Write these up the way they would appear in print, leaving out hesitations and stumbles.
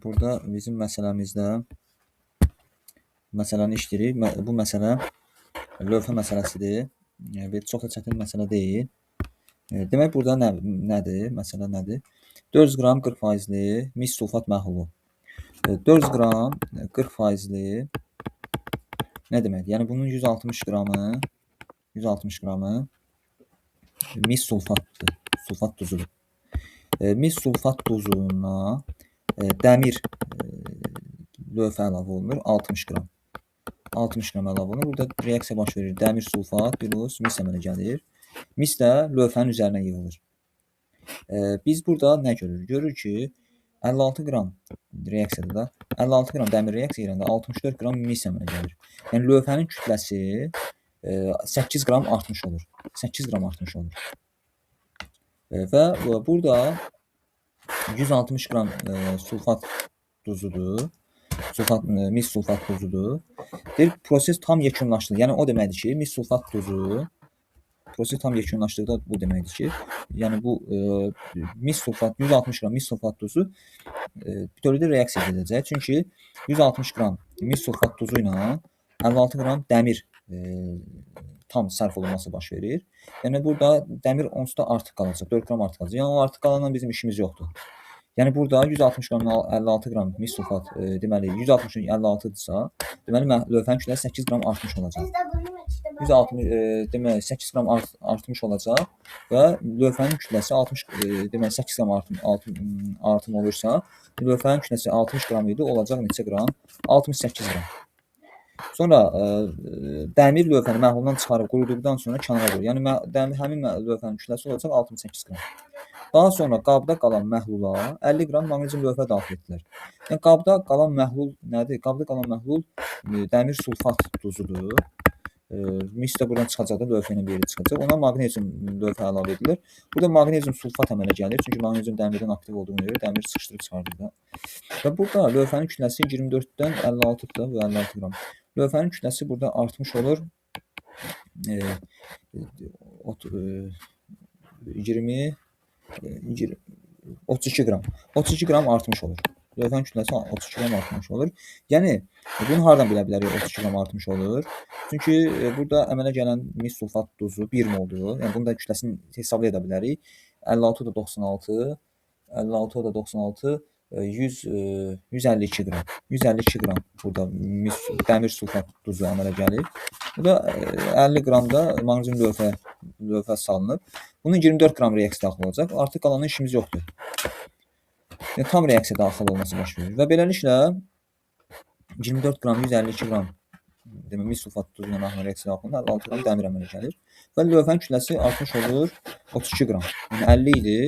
Burada bizim məsələmizdə məsələni işləyirik. Bu məsələ lövhə məsələsidir. Çox da çətin məsələ deyil. Demək burada nədir? Məsələ nədir? 400 qram 40%li mis sulfat məhlulu. 400 qram 40%li nə deməkdir? Yəni bunun 160 qramı mis sulfatdır. Sulfat duzudur. Mis sulfat duzuna dəmir lövhə əlavə olunur. 60 qram. 60 qram əlavə olunur. Burada reaksiya baş verir. Dəmir sulfat plus mis əmələ gəlir. Mis də lövhənin üzərinə yığılır. Biz burada nə görürük? Görürük ki 56 qram reaksiyada da 56 qram dəmir reaksiya irəndə 64 qram mis əmələ gəlir. Yəni lövhənin kütləsi 8 qram artmış olur. 8 qram artmış olur. Və burada 160 qram sulfat duzudur. Mis sulfat duzudur. Proses tam yekunlaşdı. Yəni o deməkdir ki, mis sulfat duzu proses tam yekunlaşdıqda bu deməkdir ki, yəni bu mis sulfat 160 qram mis sulfat duzu bütövlükdə reaksiya edəcək. Çünki 160 qram mis sulfat duzu ilə 56 qram dəmir tam sərf olunması baş verir. Yəni burada dəmir onsuz da artıq qalacaq, 4 qram artıq qalacaq. Yəni o artıq qalanla bizim işimiz yoxdur. Yəni burada 160 qram 56 qram mis sulfat deməli 160-ın 56-dırsa, deməli lövhənin kütləsi 8 qram artmış olacaq. 160 deməli 8 qram artmış olacaq və lövhənin kütləsi 60 deməli 8 qram artım olursa, lövhənin kütləsi 60 qram idi, olacaq neçə qram? 68 qram. Sonra dəmir lövhəni məhluldan çıxarıb quruduqdan sonra kənara qoyur. Yəni həmin lövhənin kütləsi olacaq 68 qram. Daha sonra qabda qalan məhlula 50 qram maqnezium lövhə daxil etdilər. Yəni qabda qalan məhlul nədir? Qabda qalan məhlul dəmir sulfat duzudur. Mis də buradan çıxacaq da lövhə ilə bir yerə çıxacaq. Ona maqnezium lövhə əlavə edilir. Burada maqnezium sulfat əmələ gəlir. Çünki maqnezium dəmirdən aktiv olduğuna görə dəmir sıxışdırıb çıxardır da. Və burada lövhənin kütləsi 24-dən 56-dır və 56 qram. Lövhənin kütləsi burada artmış olur. 32 qram. 32 qram artmış olur. Lövhənin kütləsi 32 qram artmış olur. Yəni bunu hardan bilə bilərik 32 qram artmış olur? Çünki burada əmələ gələn mis sulfat duzu 1 moldur. Yəni bunun da kütləsini hesab edə bilərik. 56 da 96, 56 da 96, 152 qram. 152 qram burada dəmir sulfat duzu əmələ gəlir. Burada 50 qram da maqnezium lövhə salınıb. Bunun 24 qram reaksiya daxil olacaq. Artıq qalanın işimiz yoxdur. Yəni tam reaksiya daxil olması baş verir. Və beləliklə 24 qram, 152 qram demək mis sulfat duzu ilə məhlul reaksiya daxil olunur. 56 qram dəmir əmələ gəlir. Və lövhənin kütləsi artmış olur 32 qram. Yəni 50 idi,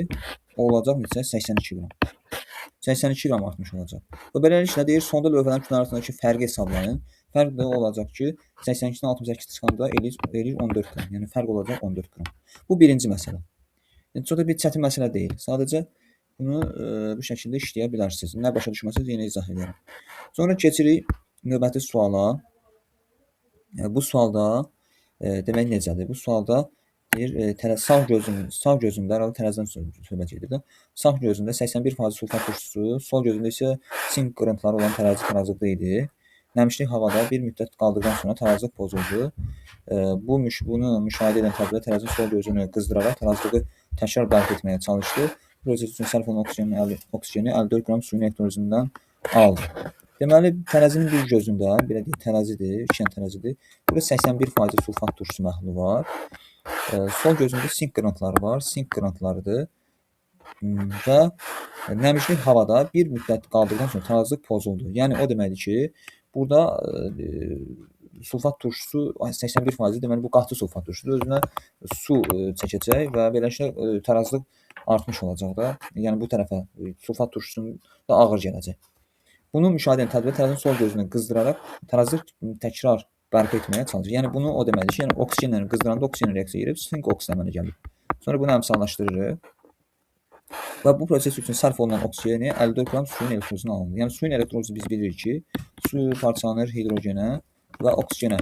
olacaq neçə? 82 qram. 82 qram artmış olacaq. Və beləliklə deyir, sonda lövhələrin kütlələri arasındakı fərqi hesablayın. Fərq də olacaq ki, 82-dən 68 çıxanda eləyir 14 qram. Yəni fərq olacaq 14 qram. Bu birinci məsələ. Yəni çox da bir çətin məsələ deyil. Sadəcə bunu bu şəkildə işləyə bilərsiniz. Nə başa düşməsəniz yenə izah edərəm. Sonra keçirik növbəti suala. Bu sualda demək necədir? Bu sualda deyir, sağ gözündə əralı tərəzidən söhbət gedir də. Sağ gözündə 81% sulfat turşusu, sol gözündə isə sink qırıntıları olan tarazlıqda idi. Nəmişlik havada bir müddət qaldıqdan sonra tarazlıq pozuldu. Bunu müşahidə edən təbibə tərazinin sol gözünü qızdıraraq tarazlığı təkrar bərpa etməyə çalışdı. Proses üçün sərf olunan oksijeni 54 qram suyun elektrolizindən aldı. Deməli, tərəzinin bir gözündə, belə deyək, tərəzidir, ikən tərəzidir. Burada 81% sulfat turşusu məhlulu var. Sol gözündə sink qırıntıları var, sink qırıntılarıdır. Və nəmişlik havada bir müddət qaldıqdan sonra tarazlıq pozuldu. Yəni o deməkdir ki, burada sulfat turşusu 81% deməli bu qatı sulfat turşusudur. Özünə su çəkəcək və beləliklə tarazlıq artmış olacaq da. Yəni bu tərəfə sulfat turşusunun da ağır gələcək. Bunu müşahidə edən tədbir tərəzinin sol gözünü qızdıraraq tarazlıq təkrar bərpa etməyə çalışır. Yəni bunu o deməkdir ki, yəni oksigenlə qızdıranda oksigen reaksiya edib sink oksid əmələ gəlir. Sonra bunu əmsallaşdırırıq. Və bu proses üçün sərf olunan oksijeni 54 qram suyun elektrolizine alınır. Yəni suyun elektrolizi biz bilirik ki, su parçalanır hidrogenə və oksigenə.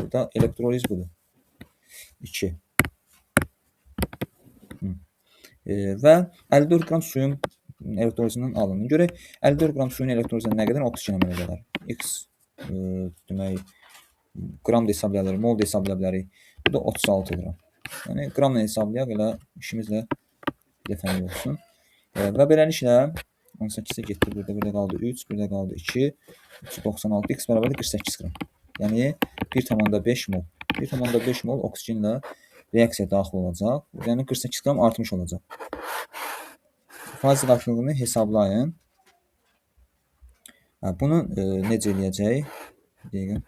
Burada elektroliz budur. 2. Və 54 qram suyun elektrolizindən alınır. Görək 54 qram suyun elektrolizində nə qədər oksigen əmələ gələr. X demək qram da hesablaya bilərik, mol da hesablaya bilərik. Bu da 36 qram. Yəni qramla hesablayaq, elə işimizlə dəfəli olsun. Və beləliklə 18-ə getdi, burada qaldı 3, burada qaldı 2, 96, x bərabər 48 qram. Yəni 1,5 mol. 1,5 mol oksigenlə reaksiyaya daxil olacaq. Yəni 48 qram artmış olacaq. Faiz qarşılığını hesablayın. Bunu necə eləyəcək? Dəqiqə.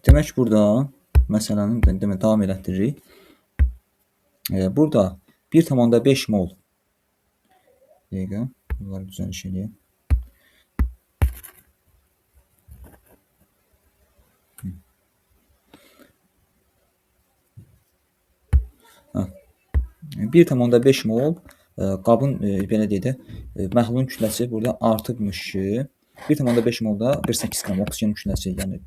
Demək burada məsələni davam elətdiririk. Burada 1,5 mol. Dəqiqə. Bunları düzəliş eləyək. Hə. 1,5 mol qabın belə deyək də məhlulun kütləsi burada artıbmış ki 1,5 molda 48 qram oksigen kütləsi, yəni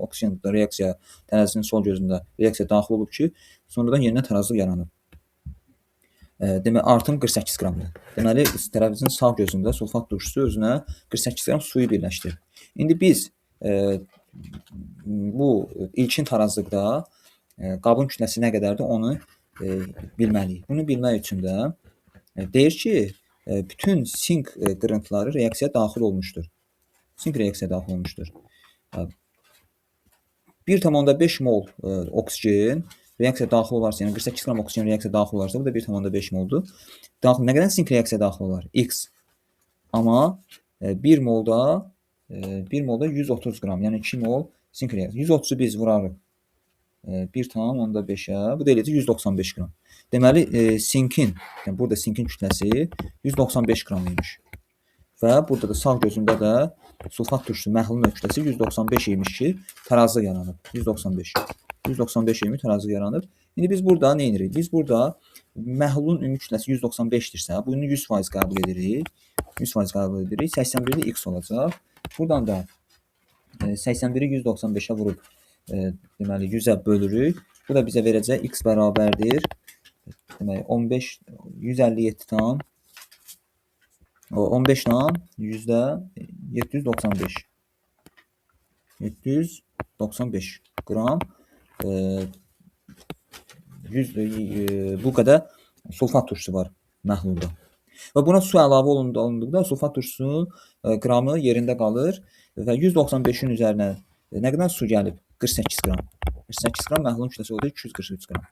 oksigen reaksiya tərəzinin sol gözündə reaksiya daxil olub ki, sonradan yenidən tarazlıq yaranıb. Demək artım 48 qramdır. Deməli tərəvizin sağ gözündə sulfat turşusu özünə 48 qram suyu birləşdirir. İndi biz bu ilkin tarazlıqda qabın kütləsi nə qədərdir onu bilməliyik. Bunu bilmək üçün də deyir ki, bütün sink qırıntıları reaksiyaya daxil olmuşdur. Sink reaksiyaya daxil olmuşdur. 1,5 mol oksigen reaksiyaya daxil olarsa, yəni 48 qram oksigen reaksiyaya daxil olarsa, bu da 1,5 moldur. Nə qədər sink reaksiyaya daxil olar? X. Amma 1 molda 130 qram, yəni 2 mol sink reaksiyası. 130-u biz vurarıq 1,5-ə, bu da eləcək 195 qram. Deməli, sinkin, yəni burada sinkin kütləsi 195 qram imiş. Və burada da sağ gözündə də sulfat turşusu məhlulun kütləsi 195 imiş ki, tarazlıq yaranıb. 195 imiş tarazlıq yaranıb. İndi biz burada nə edirik? Biz burada məhlulun ümumi kütləsi 195-dirsə, bunu 100% qəbul edirik. 100% qəbul edirik. 81-də x olacaq. Buradan da 81-i 195-ə vurub deməli 100-ə bölürük. Bu da bizə verəcək x bərabərdir. Deməli 15 157 tam 15 tam yüzdə 795. 795 qram bu qədər sulfat turşusu var məhlulda. Və buna su əlavə olunduqda sulfat turşusunun qramı yerində qalır və 195-in üzərinə nə qədər su gəlib? 48 qram. 48 qram məhlulun kütləsi oldu 243 qram.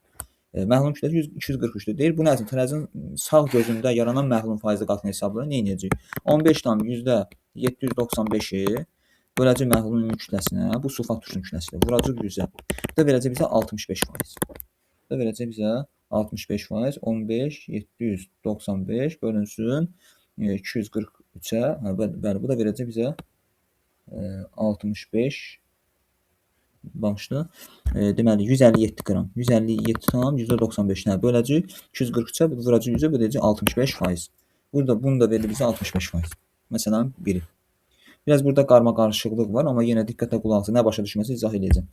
Məhlulun kütləsi 243-dür. Deyir, bu nədir? Tərəzinin sağ gözündə yaranan məhlulun faizi qatını hesablayır. Nə edəcək? 15 tam yüzdə 795-i böləcək məhlulun ümumi kütləsinə, bu sulfat turşusunun kütləsidir. Vuracaq 100-ə. Bu da verəcək bizə 65%. Bu da verəcək bizə 65%. 15 795 bölünsün 243-ə. Bəli, bu da verəcək bizə 65 başda deməli 157 qram. 157 tam %95-nə böləcək 243-ə, vuracaq 100-ə, bu da 65%. Bunu da verir bizə 65%. Məsələn, biri. Biraz burada qarma-qarışıqlıq var, amma yenə diqqətlə qulaq asın. Nə başa düşməsə izah edəcəm.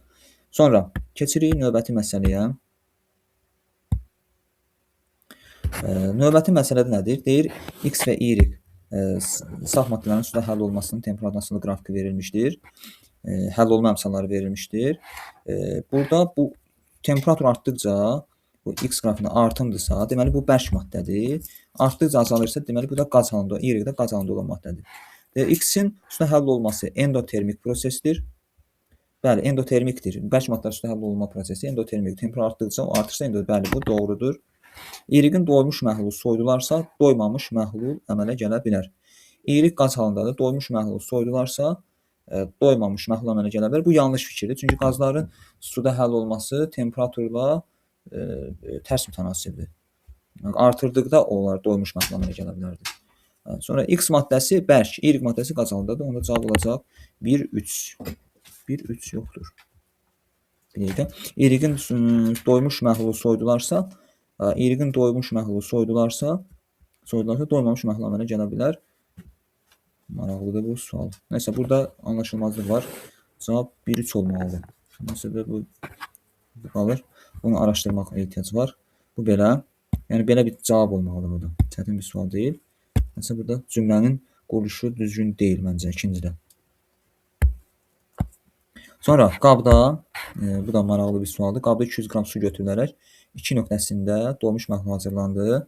Sonra keçirik növbəti məsələyə. Növbəti məsələdə nədir? Deyir, X və Y saf maddələrin suda həll olmasının temperatur asılı qrafiki verilmişdir. Həll olma əmsalları verilmişdir. Burada bu temperatur artdıqca bu X qrafikində artımdırsa, deməli bu bərk maddədir. Artdıqca azalırsa, deməli bu da qaz halında, Y də qaz halında olan maddədir. X-in suda həll olması endotermik prosesdir. Bəli, endotermikdir. Bərk maddələr suda həll olma prosesi endotermik. Temperatur artdıqca o artırsa bəli, bu doğrudur. Y-in doymuş məhlulu soyudularsa, doymamış məhlul əmələ gələ bilər. Y qaz halındadır. Doymuş məhlulu soyudularsa, doymamış məhlul əmələ gələ bilər. Bu yanlış fikirdir. Çünki qazların suda həll olması temperaturla tərs mütənasibdir. Artırdıqda onlar doymuş məhlul əmələ gələ bilərdir. Sonra X maddəsi bərk, Y maddəsi qaz halındadır. Onda cavab olacaq 1-3. 1-3 yoxdur. Y-in doymuş məhlulu soyudularsa, Y-in doymuş məhlulu soyudularsa, doymamış məhlul əmələ gələ bilər. Maraqlıdır bu sual. Nəysə, burada anlaşılmazlıq var. Cavab 1-3 olmalıdır. Məsələdə bu qalır. Bunu araşdırmaq ehtiyac var. Bu belə. Yəni belə bir cavab olmalıdır burada. Çətin bir sual deyil. Məsələn burada cümlənin quruluşu düzgün deyil məncə ikincidə. Sonra qabda, bu da maraqlı bir sualdır. Qabda 200 qram su götürülərək 2 nöqtəsində doymuş məhlul hazırlandı.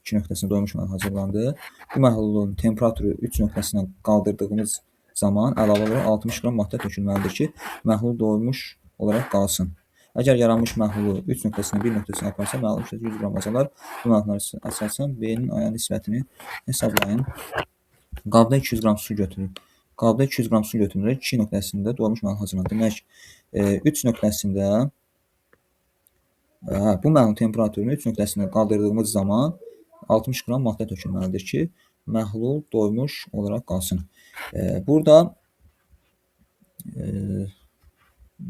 2 nöqtəsində doymuş məhlul hazırlandı. Bu məhlulun temperaturu 3 nöqtəsindən qaldırdığımız zaman əlavə olaraq 60 qram maddə tökülməlidir ki, məhlul doymuş olaraq qalsın. Əgər yaranmış məhlulu 3 nöqtəsindən 1 nöqtəsinə aparsa, məhlul 100 qram azalar. Bu məhlullar əsasən B-nin aya nisbətini hesablayın. Qabda 200 qram su götürün. Qabda 200 qram su götürülərək 2 nöqtəsində doymuş məhlul hazırlanır. Demək, 3 nöqtəsində bu məhlulun temperaturunu 3 nöqtəsində qaldırdığımız zaman 60 qram maddə tökülməlidir ki, məhlul doymuş olaraq qalsın. Burada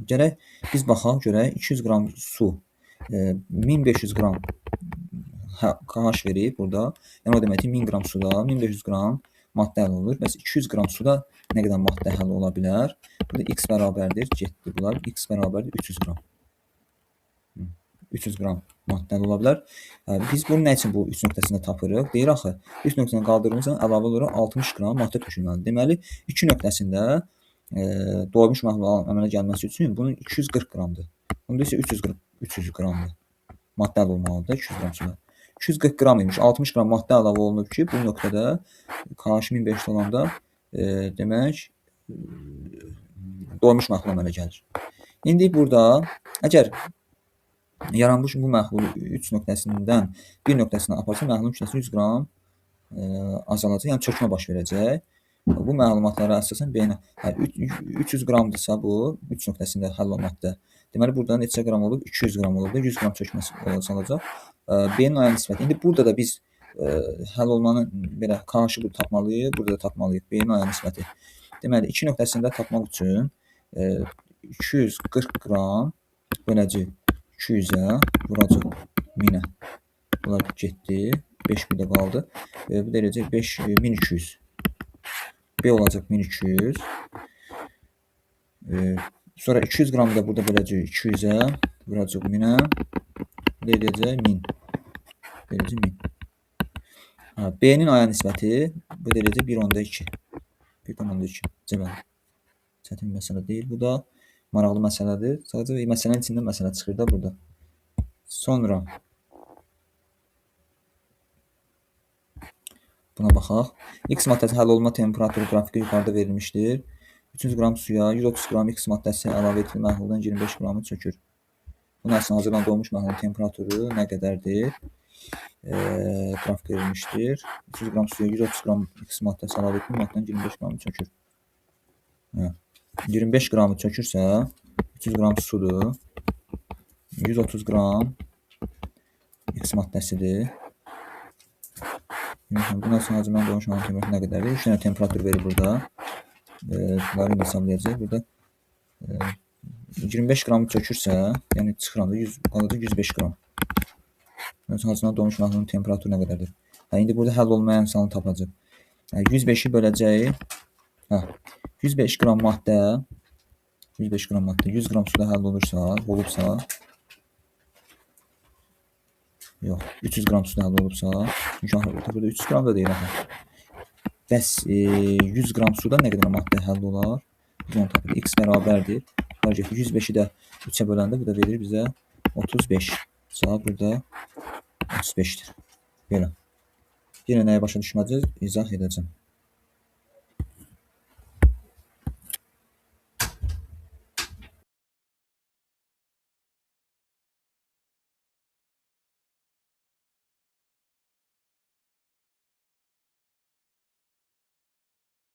gərək biz baxaq görək 200 qram su 1500 qram KH verib burada. Yəni o deməkdir 1000 qram suda 1500 qram maddə həll olur. Bəs 200 qram suda nə qədər maddə həll ola bilər? Burada x bərabərdir, getdi bunlar. X bərabərdir 300 qram. 300 qram maddə həll ola bilər. Biz bunu nə üçün bu 3 nöqtəsində tapırıq? Deyir axı, 3 nöqtəsindən qaldırdığımız zaman əlavə olaraq 60 qram maddə tökülməlidir. Deməli, 2 nöqtəsində doymuş məhlul əmələ gəlməsi üçün bunun 240 qramdır. Bunda isə 300 qramdır. Maddə həll olmalıdır 200 qram suda. 240 qram imiş. 60 qram maddə əlavə olunub ki, bu nöqtədə KH 1500 olanda demək doymuş məhlul əmələ gəlir. İndi burada əgər yaranmış bu məhlulu 3 nöqtəsindən 1 nöqtəsinə aparsa, məhlulun kütləsi 100 qram azalacaq, yəni çökmə baş verəcək. Bu məlumatlara əsasən B-nə 300 qramdırsa bu 3 nöqtəsində həll olunan maddə. Deməli burada neçə qram olub? 200 qram olub. 100 qram çökməsi olacaq. B-nin aya nisbəti. İndi burada da biz həll olmanın belə KH-ı tapmalıyıq, burada da tapmalıyıq. B-nin aya nisbəti. Deməli 2 nöqtəsində tapmaq üçün 240 qram böləcək 200-ə vuracaq 1000-ə. Bunlar getdi. 5 bir də qaldı. Bu da eləcək 1200. B olacaq 1200. Sonra 200 qramı da burada böləcək 200-ə. Vuracaq 1000-ə. Bu da eləcək 1000. Eləcək 1000. B-nin aya nisbəti bu da eləcək 1.2. 1.2. Cəbəli. Çətin məsələ deyil. Bu da maraqlı məsələdir. Sadəcə məsələnin içində məsələ çıxır da burada. Sonra buna baxaq. X maddəsi həll olunma temperaturu qrafiki yuxarıda verilmişdir. 300 qram suya 130 qram X maddəsi əlavə etdiyi məhluldan 25 qramı çökür. Bunun əslində hazırlanan doymuş məhlulun temperaturu nə qədərdir? Qrafik verilmişdir. 300 qram suya 130 qram X maddəsi əlavə etdiyi məhluldan 25 qramı çökür. 25 qramı çökürsə 300 qram sudur. 130 qram X maddəsidir. Bundan sonra hazırlanan doymuş məhlulun temperaturu nə qədərdir? 3 dənə temperatur verir burada. Bunları hesablayacaq. Burada 25 qramı çökürsə, yəni çıxıram da qalacaq 105 qram. Hazırlanan doymuş məhlulun temperaturu nə qədərdir? İndi burada həll olmayan insanı tapacaq. 105-i böləcək. 105 qram maddə 105 qram maddə 100 qram suda həll olubsa yox, 300 qram suda həll olubsa, çünki burada 300 qram da deyil axı. Bəs 100 qram suda nə qədər maddə həll olar? Biz onu tapırıq. X bərabərdir. 105-i də 3-ə böləndə bu da verir bizə 35. Cavab burada 35-dir. Belə. Yenə nəyə başa düşmədiniz? İzah edəcəm.